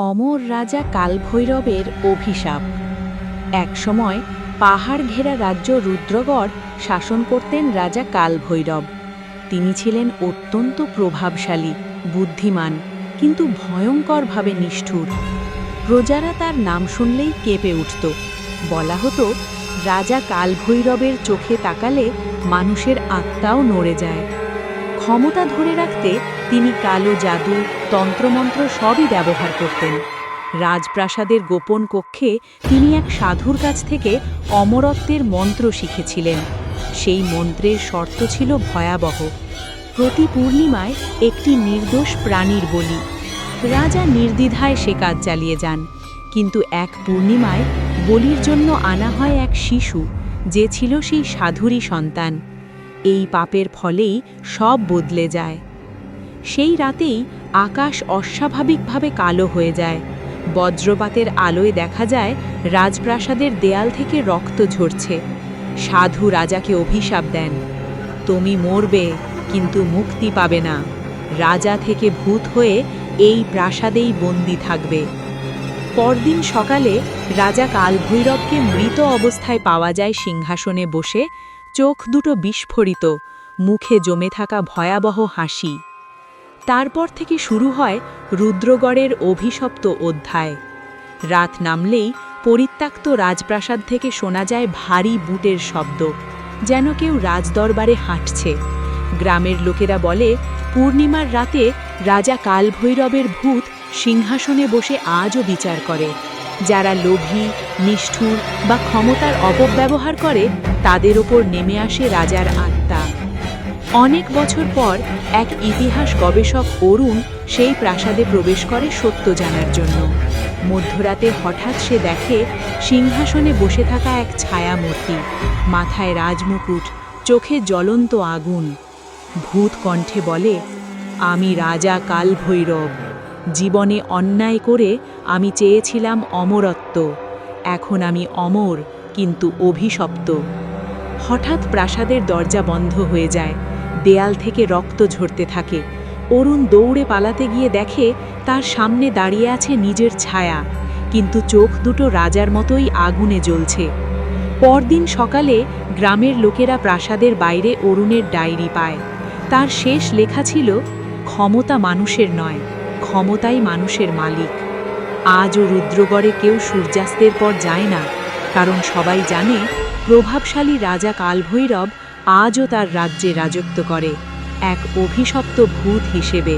অমর রাজা কালভৈরবের অভিশাপ। একসময় পাহাড় ঘেরা রাজ্য রুদ্রগড় শাসন করতেন রাজা কালভৈরব। তিনি ছিলেন অত্যন্ত প্রভাবশালী, বুদ্ধিমান, কিন্তু ভয়ঙ্করভাবে নিষ্ঠুর। প্রজারা তার নাম শুনলেই কেঁপে উঠত। বলা হতো, রাজা কালভৈরবের চোখে তাকালে মানুষের আত্মাও নড়ে যায়। ক্ষমতা ধরে রাখতে তিনি কালো জাদু, তন্ত্রমন্ত্র সবই ব্যবহার করতেন। রাজপ্রাসাদের গোপন কক্ষে তিনি এক সাধুর কাছ থেকে অমরত্বের মন্ত্র শিখেছিলেন। সেই মন্ত্রের শর্ত ছিল ভয়াবহ। প্রতি পূর্ণিমায় একটি নির্দোষ প্রাণীর বলি। রাজা নির্দ্বিধায় সে কাজ চালিয়ে যান, কিন্তু এক পূর্ণিমায় বলির জন্য আনা হয় এক শিশু, যে ছিল সেই সাধুরই সন্তান। এই পাপের ফলেই সব বদলে যায়। সেই রাতেই আকাশ অস্বাভাবিকভাবে কালো হয়ে যায়। বজ্রপাতের আলোয় দেখা যায় রাজপ্রাসাদের দেয়াল থেকে রক্ত ঝরছে। সাধু রাজাকে অভিশাপ দেন, তুমি মরবে, কিন্তু মুক্তি পাবে না। রাজা থেকে ভূত হয়ে এই প্রাসাদেই বন্দী থাকবে। পরদিন সকালে রাজা কালভৈরবকে মৃত অবস্থায় পাওয়া যায় সিংহাসনে বসে, চোখ দুটো বিস্ফোরিত, মুখে জমে থাকা ভয়াবহ হাসি। তারপর থেকে শুরু হয় রুদ্রগড়ের অভিশপ্ত অধ্যায়। রাত নামলেই পরিত্যক্ত রাজপ্রাসাদ থেকে শোনা যায় ভারী বুটের শব্দ, যেন কেউ রাজদরবারে হাঁটছে। গ্রামের লোকেরা বলে, পূর্ণিমার রাতে রাজা কালভৈরবের ভূত সিংহাসনে বসে আজও বিচার করে। যারা লোভী, নিষ্ঠুর বা ক্ষমতার অপব্যবহার করে, তাদের ওপর নেমে আসে রাজার আত্মা। অনেক বছর পর এক ইতিহাস গবেষক অরুণ সেই প্রাসাদে প্রবেশ করে সত্য জানার জন্য। মধ্যরাতে হঠাৎ সে দেখে সিংহাসনে বসে থাকা এক ছায়ামূর্তি, মাথায় রাজমুকুট, চোখে জ্বলন্ত আগুন। ভূত কণ্ঠে বলে, আমি রাজা কালভৈরব। জীবনে অন্যায় করে আমি চেয়েছিলাম অমরত্ব। এখন আমি অমর, কিন্তু অভিশপ্ত। হঠাৎ প্রাসাদের দরজা বন্ধ হয়ে যায়। দেয়াল থেকে রক্ত ঝরতে থাকে। অরুণ দৌড়ে পালাতে গিয়ে দেখে তার সামনে দাঁড়িয়ে আছে নিজের ছায়া, কিন্তু চোখ দুটো রাজার মতোই আগুনে জ্বলছে। পরদিন সকালে গ্রামের লোকেরা প্রাসাদের বাইরে অরুণের ডায়েরি পায়। তার শেষ লেখা ছিল, ক্ষমতা মানুষের নয়, ক্ষমতাই মানুষের মালিক। আজও রুদ্রগড়ে কেউ সূর্যাস্তের পর যায় না, কারণ সবাই জানে প্রভাবশালী রাজা কালভৈরব আজও তার রাজ্যে রাজত্ব করে, এক অভিশপ্ত ভূত হিসেবে।